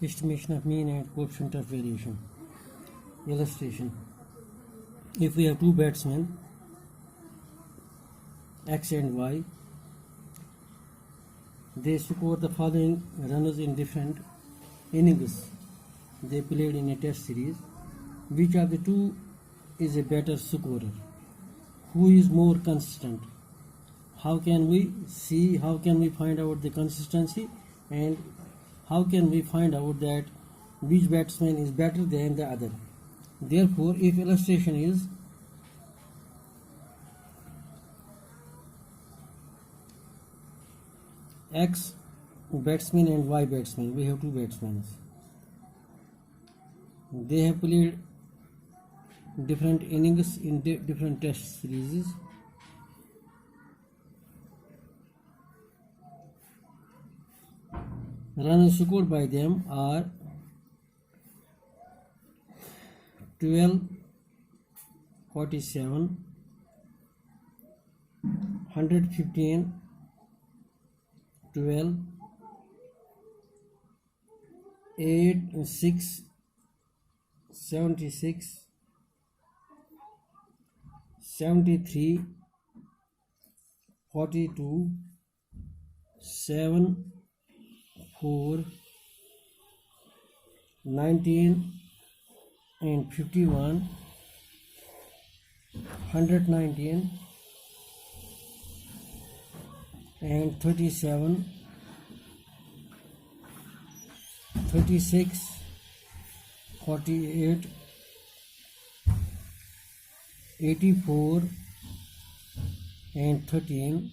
estimation of mean and coefficient of variation. Illustration: if we have two batsmen, X and Y, they score the following runners in different innings they played in a test series. Which of the two is a better scorer? Who is more consistent? How can we find out the consistency, and how can we find out that which batsman is better than the other? Therefore, if illustration is X batsman and Y batsman, we have two batsmen. They have played different innings in different test series. Runs scored by them are 12, 47, 115, 12, 8, 6, 76, 73, 42, 7, 4, 19 and 51, 119 and 37, 36, 48, 84 and 13,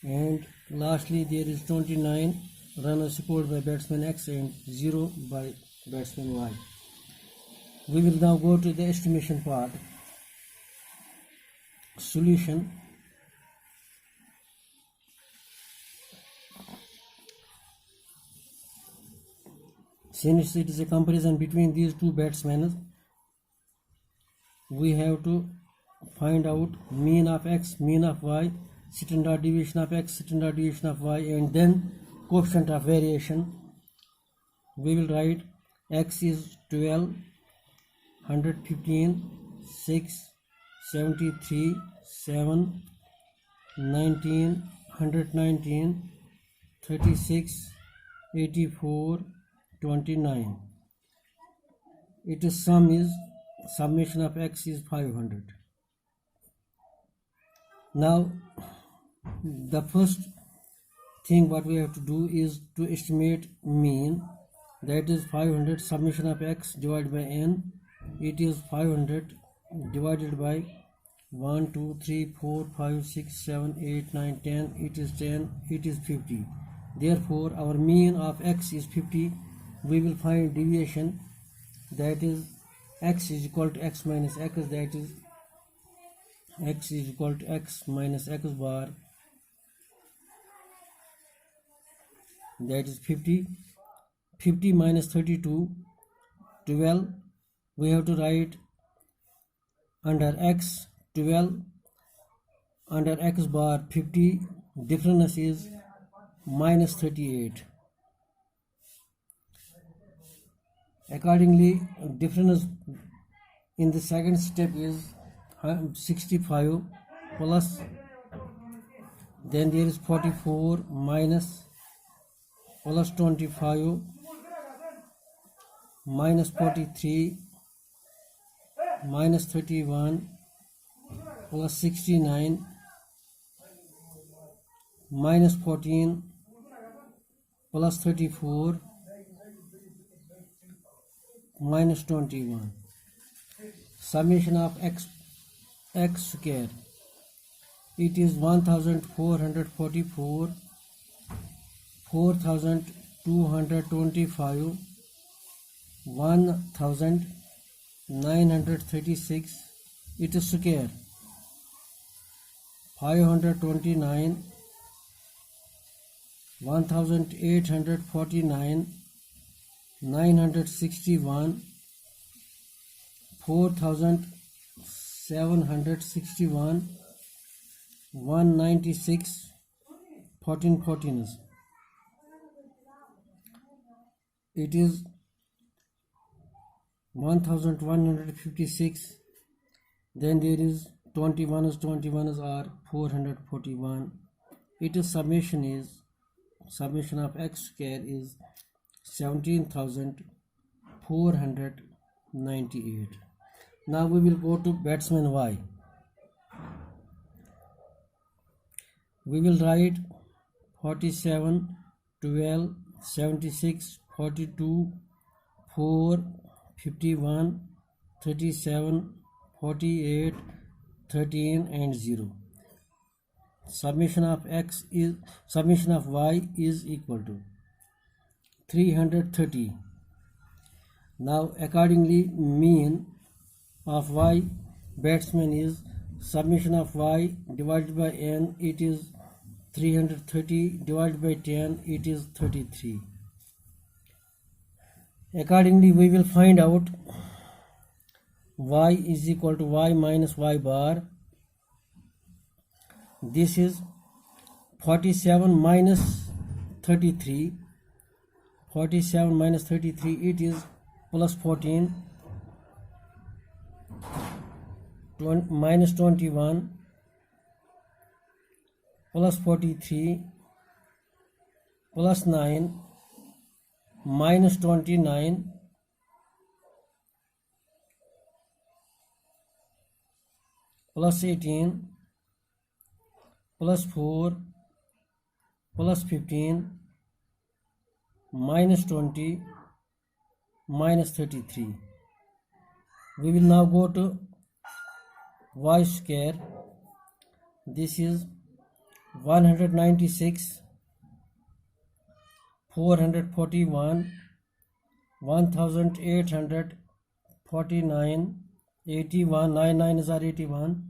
and lastly there is 29 runners scored by batsman X and 0 by batsman Y. We will now go to the estimation part. Solution: since it is a comparison between these two batsmen, we have to find out mean of X, mean of Y, standard deviation of X, standard deviation of Y, and then coefficient of variation. We will write X is 12, 115, 6, 73, 7, 19, 119, 36, 84, 29. Its summation of X is 500. Now the first thing what we have to do is to estimate mean, that is 500 summation of X divided by N. It is 500 divided by 1, 2, 3, 4, 5, 6, 7, 8, 9, 10. It is 10. It is 50. Therefore our mean of X is 50. We will find deviation, that is X is equal to X minus X, that is X is equal to X minus X bar, that is 50. 50 minus 32, 12. We have to write under X 12, under X bar 50. Difference is minus 38. Accordingly, difference in the second step is 65 plus, then there is 44 minus plus 25 minus 43 minus 31 plus 69 minus 14 plus 34 minus 21. Summation of X square, it is 1444, 4225, 1936. It is square, 529, 1849, 961, 4761, 196, 14 14s. it is 1156. Then there is 21's are 441. Its summation of x square is 17,498. Now we will go to batsman y. We will write 47, 12, 76, 42, 4, 51, 37, 48, 13 and 0. Summation of y is equal to 330. Now accordingly mean of y batsman is summation of y divided by n, it is 330, divided by 10, it is 33. Accordingly we will find out y is equal to y minus y bar. This is 47 minus 33. 47 minus 33, it is plus 14, minus 21, plus 43, plus 9, minus 29, plus 18, plus 4, plus 15, minus 20, minus 33. We will now go to y square. This is 196, 441, 1849, 81, 9 9s are 81,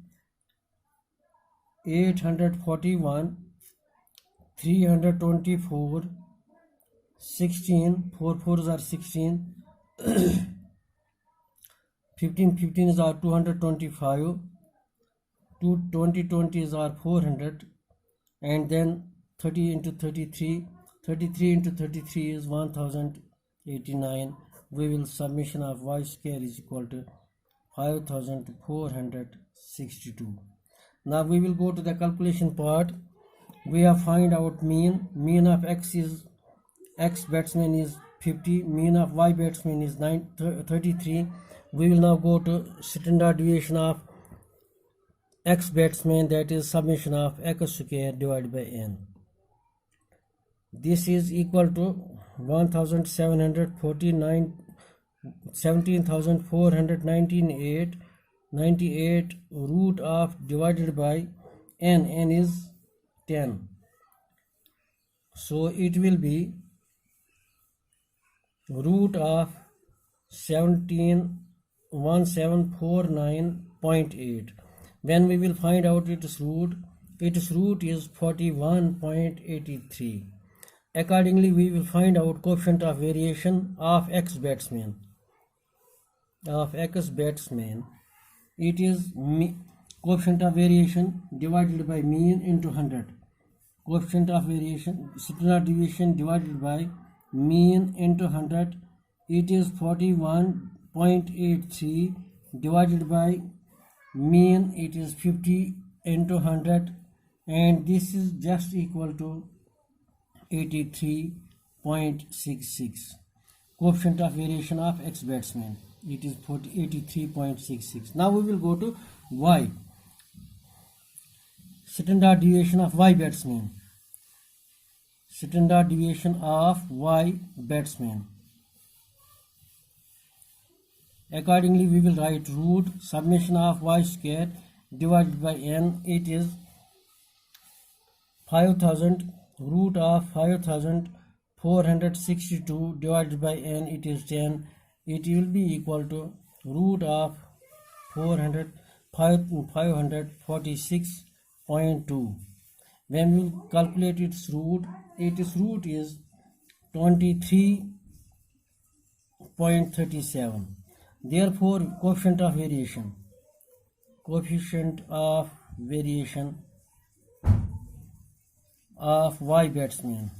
841, 324, 16, 4 4s are 16, 15 15s are 225, 20 20s are 400, and then 30 into 33, 33 into 33 is 1089. We will summation of y square is equal to 5462. Now we will go to the calculation part. We have find out mean of x batsman is 50, mean of y batsman is 33. We will now go to standard deviation of x batsman, that is summation of x square divided by n. This is equal to 17,498 root of divided by n is 10. So it will be root of 1749.8. When we will find out its root is 41.83. Accordingly we will find out coefficient of variation of x batsman. It is coefficient of variation divided by mean into 100. Coefficient of variation, standard deviation divided by mean into 100, it is 41.83 divided by mean, it is 50 into 100, and this is just equal to 83.66. Coefficient of variation of x batsman, it is 83.66. Now we will go to y. Standard deviation of y batsman. Standard deviation of y batsman. Accordingly we will write root summation of y square divided by n, it is 5000, root of 5462 divided by n, it is 10. It will be equal to root of 546.2. When we calculate its root is 23.37. Therefore coefficient of variation of y batsman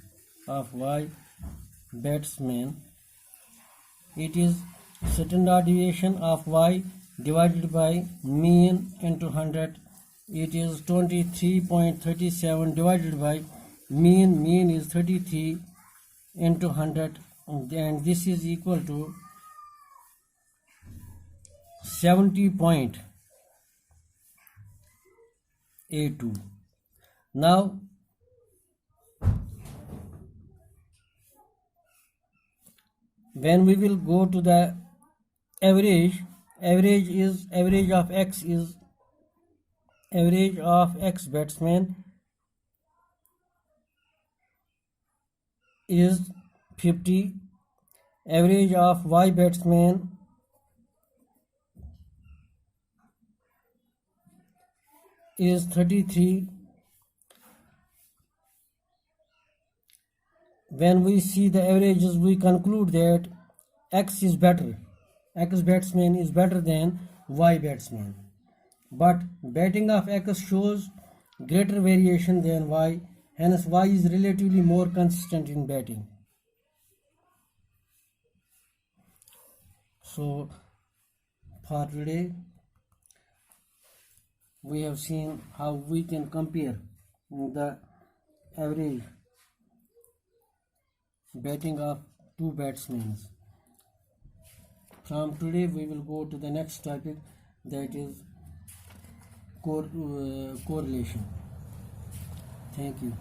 It is standard deviation of y divided by mean into 100. It is 23.37 divided by mean. Mean is 33 into 100, and this is equal to 70.82. Now when we will go to the average of x is average of x batsman is 50, average of y batsman is 33. When we see the averages, we conclude that x batsman is better than y batsman, but batting of x shows greater variation than y, hence y is relatively more consistent in batting. So for today we have seen how we can compare the average batting of two batsmen. From today we will go to the next topic, that is correlation. Thank you.